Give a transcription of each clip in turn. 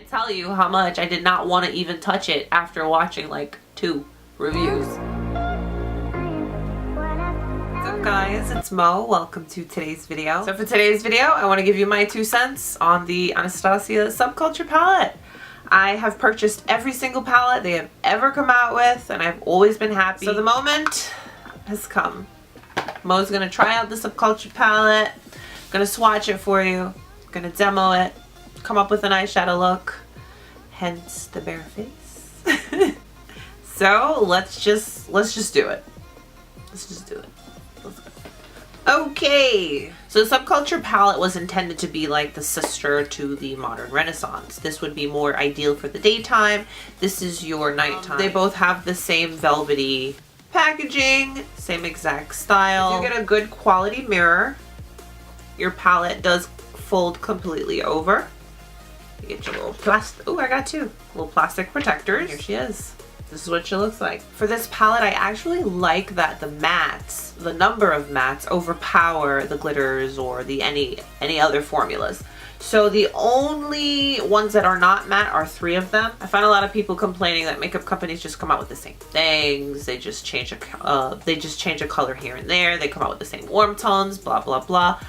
can't tell you how much I did not want to even touch it after watching like 2 reviews. What's up guys, it's Mo. Welcome to today's video. So for today's video, I want to give you my 2 cents on the Anastasia Subculture palette. I have purchased every single palette they have ever come out with, and I've always been happy. So the moment has come. Mo's gonna try out the Subculture palette, gonna swatch it for you, gonna demo it, come up with an eyeshadow look, hence the bare face. So let's just do it. Let's just do it. Let's go. Okay, so the Subculture palette was intended to be like the sister to the Modern Renaissance. This would be more ideal for the daytime. This is your nighttime. They both have the same velvety packaging, same exact style. You get a good quality mirror. Your palette does fold completely over. You get your little plastic, oh, I got 2 little plastic protectors. Here she is. This is what she looks like. For this palette, I actually like that the mattes, the number of mattes overpower the glitters or the any other formulas. So the only ones that are not matte are 3 of them. I find a lot of people complaining that makeup companies just come out with the same things. They just change a color here and there. They come out with the same warm tones, blah, blah, blah.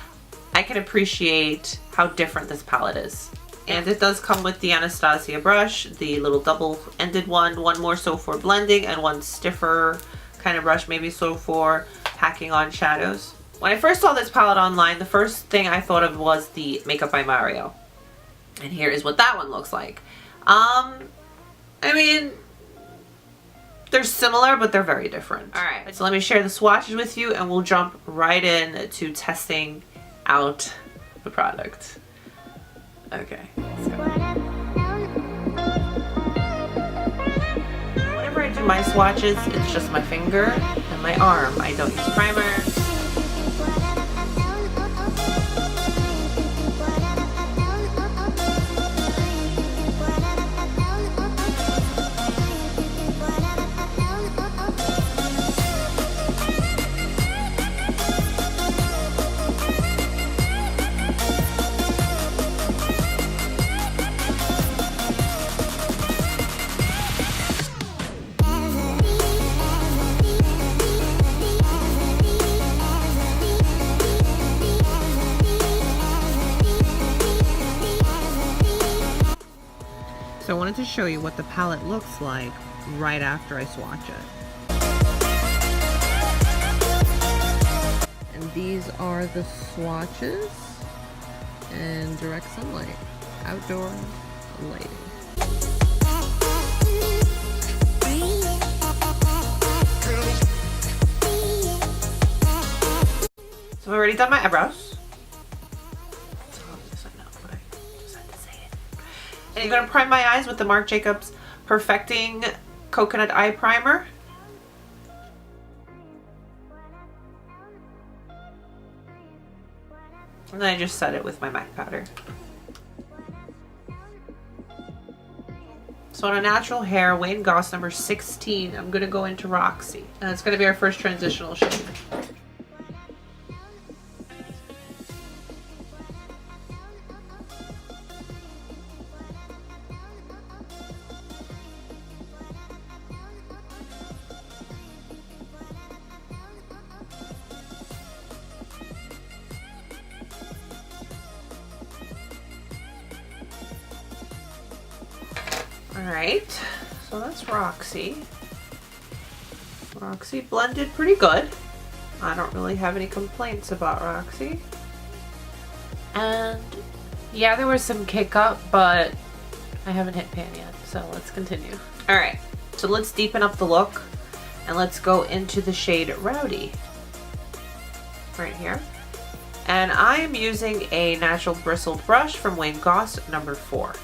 I can appreciate how different this palette is. And it does come with the Anastasia brush, the little double-ended one more so for blending and one stiffer kind of brush, maybe so for packing on shadows. When I first saw this palette online, the first thing I thought of was the Makeup by Mario. And here is what that one looks like. I mean, they're similar, but they're very different. All right, so let me share the swatches with you and we'll jump right in to testing out the product. Okay, let's go. Whenever I do my swatches, it's just my finger and my arm. I don't use primer. So I wanted to show you what the palette looks like right after I swatch it. And these are the swatches in direct sunlight, outdoor lighting. So I've already done my eyebrows. And I'm going to prime my eyes with the Marc Jacobs Perfecting Coconut Eye Primer. And then I just set it with my MAC powder. So on a natural hair, Wayne Goss number 16, I'm going to go into Roxy. And it's going to be our first transitional shade. Alright, so that's Roxy. Roxy blended pretty good. I don't really have any complaints about Roxy. And yeah, there was some kick up, but I haven't hit pan yet, so let's continue. Alright, so let's deepen up the look and let's go into the shade Rowdy. Right here. And I am using a natural bristled brush from Wayne Goss number 4.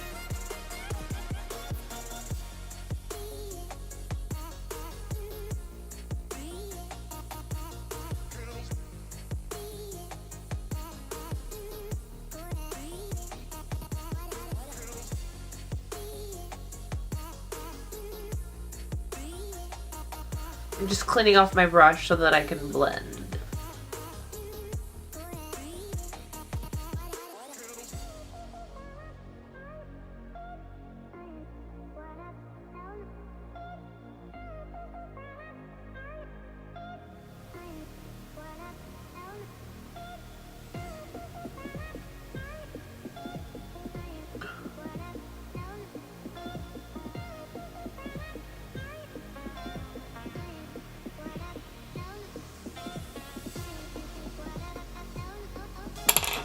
I'm just cleaning off my brush so that I can blend.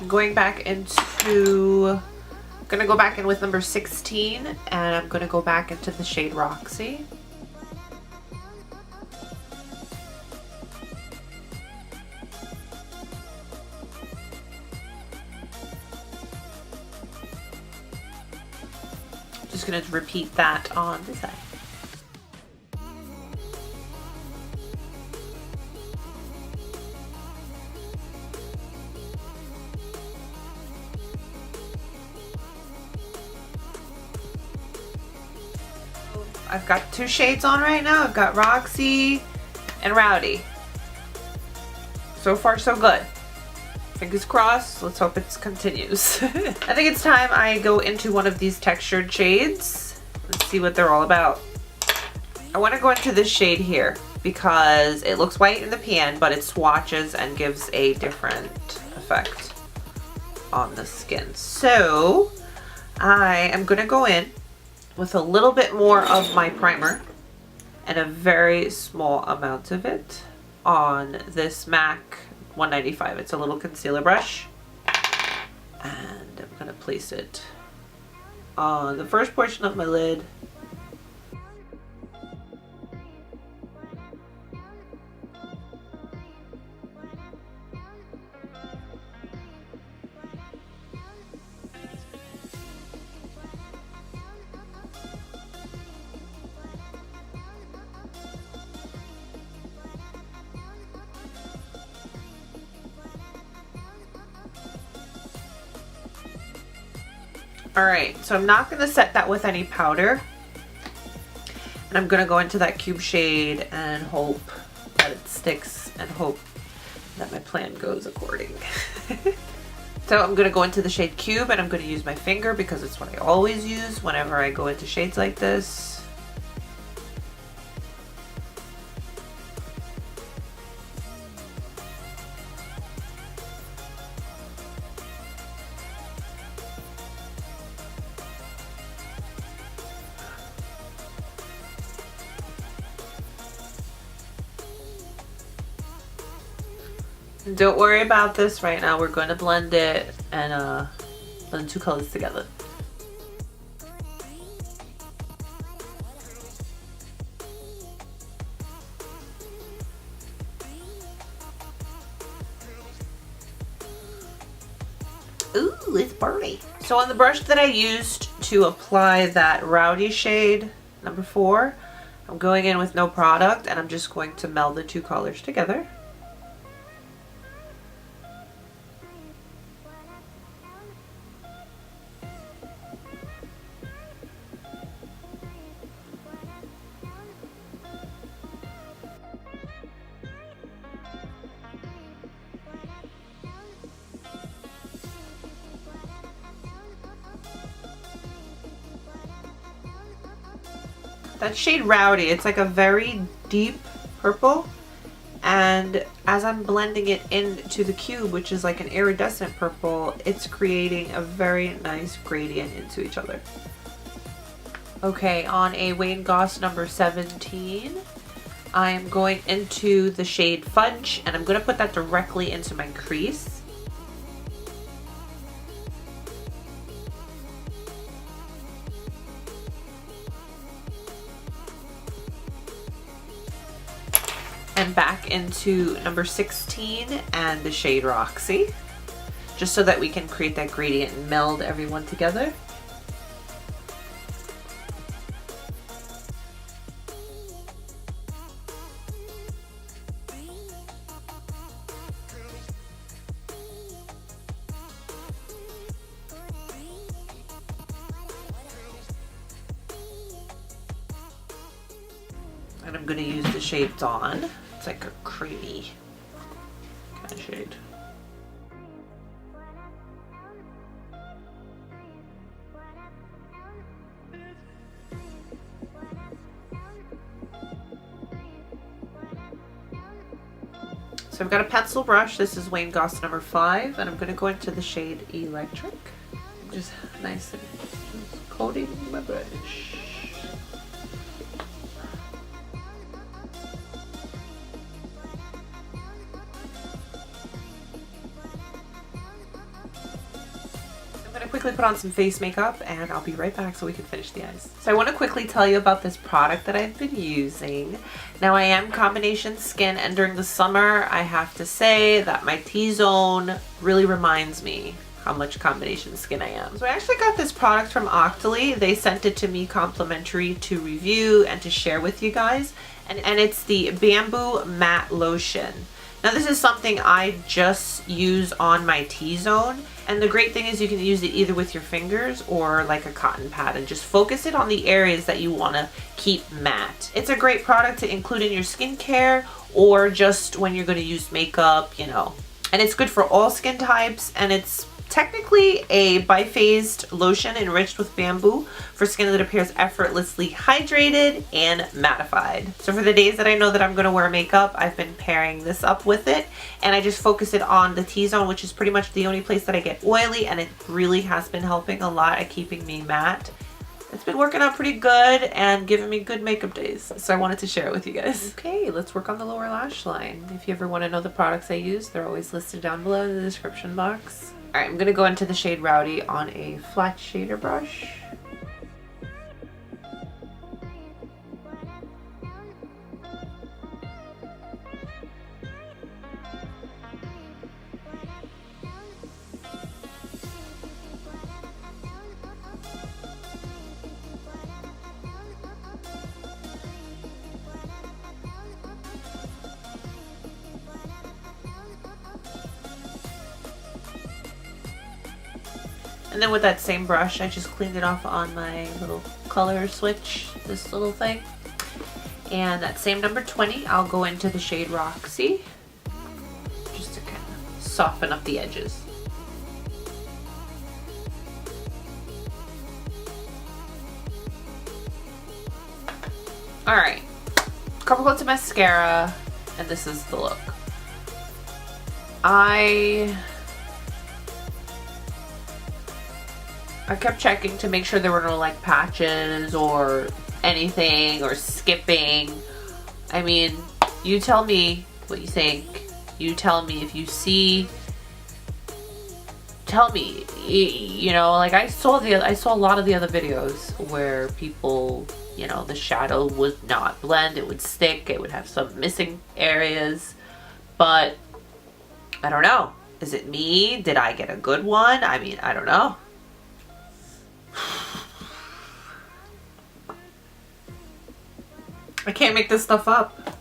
going back into, gonna go back in with number 16, and I'm gonna go back into the shade Roxy. Just gonna repeat that on this side. I've got two shades on right now. I've got Roxy and Rowdy. So far, so good. Fingers crossed. Let's hope it continues. I think it's time I go into one of these textured shades. Let's see what they're all about. I want to go into this shade here because it looks white in the pan, but it swatches and gives a different effect on the skin. So I am going to go in with a little bit more of my primer and a very small amount of it on this MAC 195. It's a little concealer brush, and I'm gonna place it on the first portion of my lid. Alright, so I'm not going to set that with any powder. And I'm going to go into that cube shade and hope that it sticks and hope that my plan goes according. So I'm going to go into the shade Cube, and I'm going to use my finger because it's what I always use whenever I go into shades like this. Don't worry about this right now. We're going to blend it and blend two colors together. Ooh, it's burny. So on the brush that I used to apply that Rowdy shade, number 4, I'm going in with no product, and I'm just going to meld the two colors together. That shade Rowdy, it's like a very deep purple, and as I'm blending it into the cube, which is like an iridescent purple, it's creating a very nice gradient into each other. Okay, on a Wayne Goss number 17, I'm going into the shade Fudge, and I'm going to put that directly into my crease. And back into number 16 and the shade Roxy, just so that we can create that gradient and meld everyone together. And I'm going to use the shade Dawn. It's like a creamy kind of shade. So I've got a pencil brush. This is Wayne Goss number 5, and I'm going to go into the shade Electric. Just nice and coating my brush. quickly put on some face makeup and I'll be right back so we can finish the eyes. So I want to quickly tell you about this product that I've been using. Now I am combination skin, and during the summer I have to say that my T-zone really reminds me how much combination skin I am. So I actually got this product from Octoly. They sent it to me complimentary to review and to share with you guys. And it's the Bamboo Matte Lotion. Now this is something I just use on my T-zone, and the great thing is you can use it either with your fingers or like a cotton pad and just focus it on the areas that you want to keep matte. It's a great product to include in your skincare or just when you're going to use makeup, you know. And it's good for all skin types, and it's technically a biphased lotion enriched with bamboo for skin that appears effortlessly hydrated and mattified. So for the days that I know that I'm going to wear makeup, I've been pairing this up with it, and I just focus it on the T-zone, which is pretty much the only place that I get oily, and it really has been helping a lot at keeping me matte. It's been working out pretty good and giving me good makeup days, so I wanted to share it with you guys. Okay, let's work on the lower lash line. If you ever want to know the products I use, they're always listed down below in the description box. Alright, I'm going to go into the shade Rowdy on a flat shader brush. And then with that same brush, I just cleaned it off on my little color switch, this little thing. And that same number 20, I'll go into the shade Roxy, just to kind of soften up the edges. Alright, couple coats of mascara, and this is the look. I kept checking to make sure there were no like patches or anything or skipping. I mean, you tell me what you think. You tell me if you see. Tell me, you know, like I saw a lot of the other videos where people, you know, the shadow would not blend, it would stick, it would have some missing areas, but I don't know. Is it me? Did I get a good one? I mean, I don't know. I can't make this stuff up.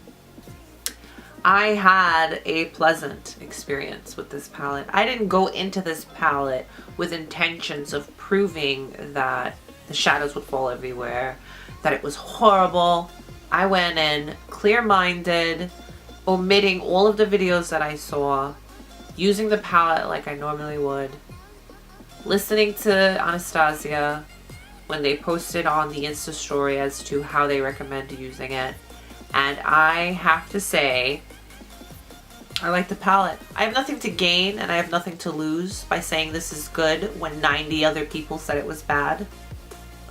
I had a pleasant experience with this palette. I didn't go into this palette with intentions of proving that the shadows would fall everywhere, that it was horrible. I went in clear-minded, omitting all of the videos that I saw, using the palette like I normally would, listening to Anastasia when they posted on the Insta story as to how they recommend using it. And I have to say, I like the palette. I have nothing to gain and I have nothing to lose by saying this is good when 90 other people said it was bad.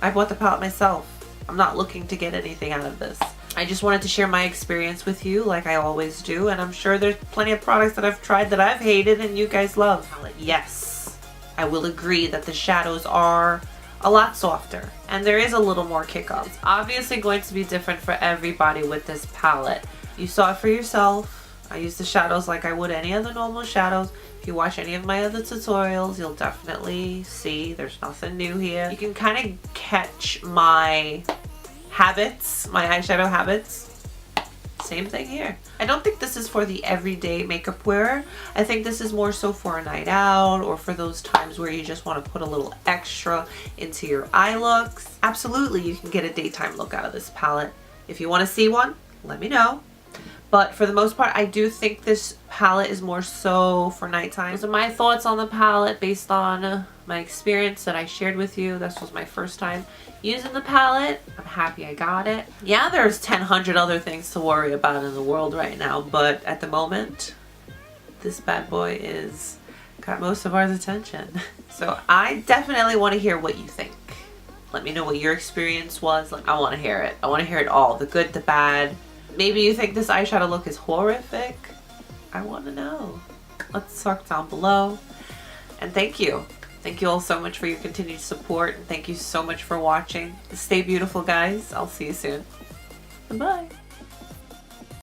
I bought the palette myself. I'm not looking to get anything out of this. I just wanted to share my experience with you like I always do, and I'm sure there's plenty of products that I've tried that I've hated and you guys love. Yes, I will agree that the shadows are a lot softer and there is a little more kick up. It's obviously going to be different for everybody with this palette. You saw it for yourself. I use the shadows like I would any other normal shadows. If you watch any of my other tutorials, you'll definitely see there's nothing new here. You can kind of catch my habits, my eyeshadow habits. Same thing here. I don't think this is for the everyday makeup wearer. I think this is more so for a night out or for those times where you just want to put a little extra into your eye looks. Absolutely, you can get a daytime look out of this palette. If you want to see one, let me know. But for the most part, I do think this palette is more so for nighttime. Those are my thoughts on the palette based on my experience that I shared with you. This was my first time using the palette. I'm happy I got it. Yeah, there's 1,000 other things to worry about in the world right now, but at the moment, this bad boy is got most of our attention. So I definitely want to hear what you think. Let me know what your experience was. I want to hear it. I want to hear it all. The good, the bad. Maybe you think this eyeshadow look is horrific. I want to know. Let's talk down below. And thank you. Thank you all so much for your continued support, and thank you so much for watching. Stay beautiful, guys. I'll see you soon. Bye.